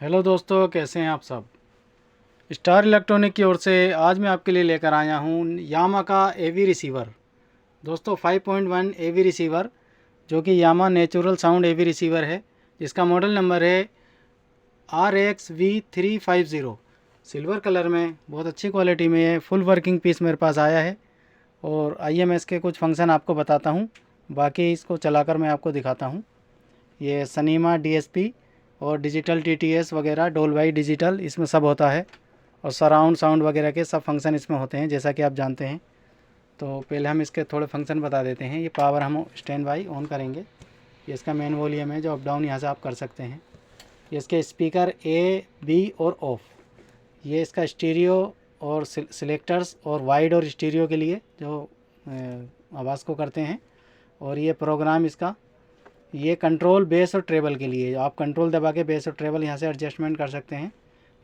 Hello दोस्तों, कैसे हैं आप सब। स्टार इलेक्ट्रॉनिक की ओर से आज मैं आपके लिए लेकर आया हूँ यामा का एवी रिसीवर। दोस्तों 5.1 एवी रिसीवर, जो कि यामा नेचुरल साउंड एवी रिसीवर है, जिसका मॉडल नंबर है RXV350। सिल्वर कलर में बहुत अच्छी क्वालिटी में है, फुल वर्किंग पीस मेरे पास आया है। और आइए मैं इसके कुछ फंक्शन आपको बताता हूँ, बाकी इसको चलाकर मैं आपको दिखाता हूँ। ये सनीमा DSP और डिजिटल TTS वगैरह, डोल्बाई डिजिटल, इसमें सब होता है। और सराउंड साउंड वगैरह के सब फंक्शन इसमें होते हैं, जैसा कि आप जानते हैं। तो पहले हम इसके थोड़े फंक्शन बता देते हैं। ये पावर हम स्टैंड बाई ऑन करेंगे। ये इसका मेन वॉल्यूम है, जो अप डाउन यहाँ से आप कर सकते हैं। ये इसके स्पीकर A, B और ऑफ। ये इसका स्टीरियो और सिलेक्टर्स और वाइड और स्टीरियो के लिए जो आवाज़ को करते हैं। और ये प्रोग्राम इसका, ये कंट्रोल बेस और ट्रेबल के लिए, आप कंट्रोल दबा के बेस और ट्रेबल यहाँ से एडजस्टमेंट कर सकते हैं।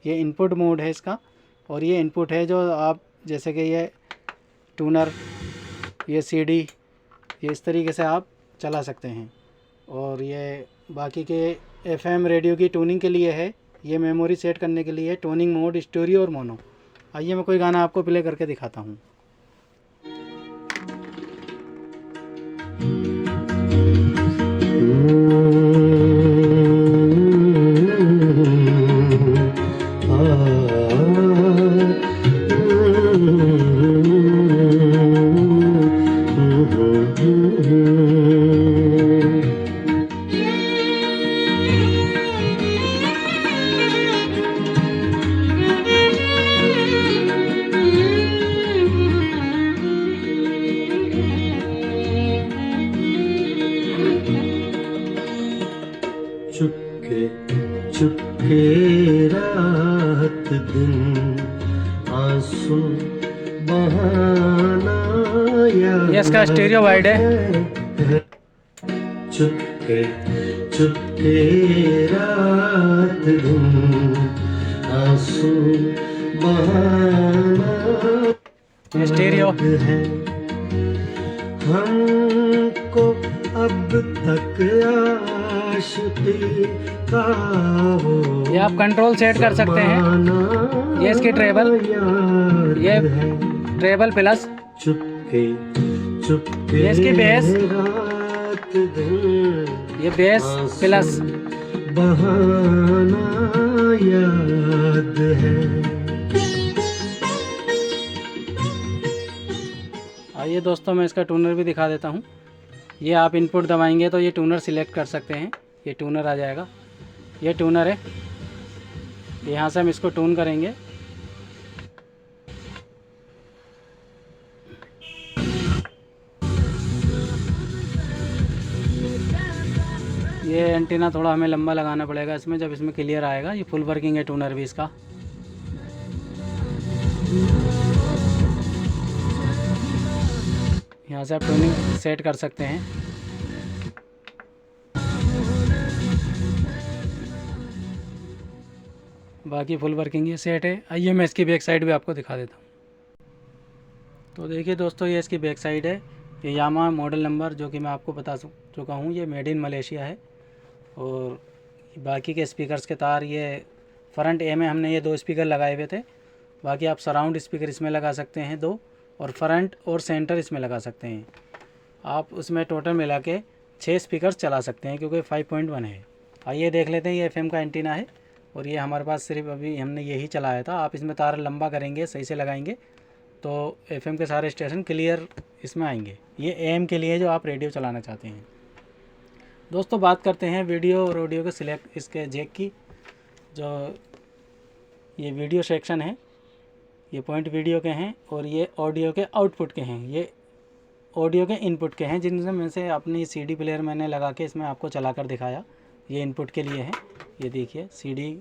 ये इनपुट मोड है इसका। और ये इनपुट है जो आप, जैसे कि ये ट्यूनर, ये CD, ये इस तरीके से आप चला सकते हैं। और ये बाकी के FM रेडियो की ट्यूनिंग के लिए है। ये मेमोरी सेट करने के लिए, टोनिंग मोड, स्टूडियो और मोनो। आइए मैं कोई गाना आपको प्ले करके दिखाता हूँ। चुपके चुपके रात दिन आंसू बहाना ये इसका स्टीरियो वाइड है। चुपके चुपके रात दिन आंसू बहाना स्टीरियो है हमको अब तक आशिकी का वो ये आप कंट्रोल सेट कर सकते हैं। ये इसकी ट्रेबल, ये ट्रेबल प्लस, चुपके चुपके ये इसकी बेस, रात दिन ये बेस प्लस। बहाना याद है। आइए दोस्तों, मैं इसका ट्यूनर भी दिखा देता हूँ। ये आप इनपुट दबाएंगे तो ये ट्यूनर सिलेक्ट कर सकते हैं। ये ट्यूनर आ जाएगा, ये ट्यूनर है। यहाँ से हम इसको ट्यून करेंगे। ये एंटीना थोड़ा हमें लंबा लगाना पड़ेगा इसमें, जब इसमें क्लियर आएगा। ये फुल वर्किंग है ट्यूनर भी इसका। यहाँ से आप ट्यूनिंग सेट कर सकते हैं। बाकी फुल वर्किंग ये सेट है। आइए मैं इसकी बैक साइड भी आपको दिखा देता हूँ। तो देखिए दोस्तों, ये इसकी बैक साइड है। ये यामा मॉडल नंबर, जो कि मैं आपको बता चुका हूँ, ये मेड इन मलेशिया है। और बाकी के स्पीकर्स के तार, ये फ्रंट A में हमने ये 2 स्पीकर लगाए हुए थे। बाकी आप सराउंड स्पीकर इसमें लगा सकते हैं 2, और फ्रंट और सेंटर इसमें लगा सकते हैं। आप उसमें टोटल मिला के 6 स्पीकर्स चला सकते हैं, क्योंकि 5.1 है। आइए देख लेते हैं। ये FM का एंटीना है, और ये हमारे पास सिर्फ अभी हमने यही चलाया था। आप इसमें तार लंबा करेंगे, सही से लगाएंगे, तो FM के सारे स्टेशन क्लियर इसमें आएंगे। ये AM के लिए जो आप रेडियो चलाना चाहते हैं। दोस्तों बात करते हैं वीडियो और ऑडियो के सिलेक्ट, इसके जैक की। जो ये वीडियो सेक्शन है, ये पॉइंट वीडियो के हैं, और ये ऑडियो के आउटपुट के हैं। ये ऑडियो के इनपुट के हैं, जिनसे में से अपनी CD प्लेयर मैंने लगा के इसमें आपको चला कर दिखाया। ये इनपुट के लिए है। ये देखिए CD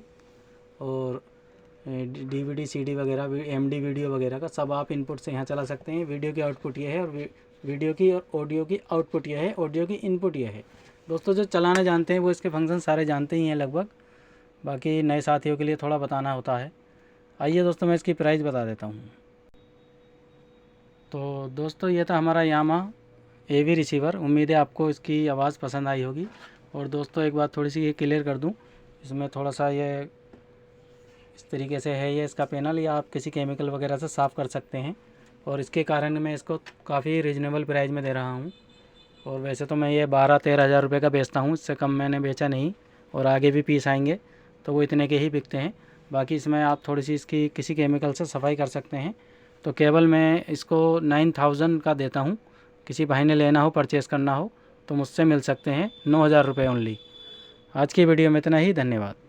और DVD CD वगैरह, MD वीडियो वगैरह का सब आप इनपुट से यहाँ चला सकते हैं। वीडियो की आउटपुट ये है, और वीडियो की और ऑडियो की आउटपुट ये है, ऑडियो की इनपुट ये है। दोस्तों जो चलाना जानते हैं वो इसके फंक्शन सारे जानते ही हैं लगभग। बाकी नए साथियों के लिए थोड़ा बताना होता है। आइए दोस्तों, मैं इसकी प्राइस बता देता हूँ। तो दोस्तों ये था हमारा यामा AV रिसीवर। उम्मीद है आपको इसकी आवाज़ पसंद आई होगी। और दोस्तों एक बात थोड़ी सी ये क्लियर कर दूँ, इसमें थोड़ा सा ये इस तरीके से है ये इसका पैनल, या आप किसी केमिकल वगैरह से साफ़ कर सकते हैं। और इसके कारण मैं इसको काफ़ी रीज़नेबल प्राइस में दे रहा हूँ। और वैसे तो मैं ये 12-13 हज़ार रुपये का बेचता हूँ, इससे कम मैंने बेचा नहीं। और आगे भी पीस आएंगे तो वो इतने के ही बिकते हैं। बाकी इसमें आप थोड़ी सी इसकी किसी केमिकल से सफाई कर सकते हैं। तो केवल मैं इसको 9000 का देता हूँ। किसी भाई ने लेना हो, परचेज़ करना हो तो मुझसे मिल सकते हैं 9000 रुपये ओनली। आज की वीडियो में इतना ही, धन्यवाद।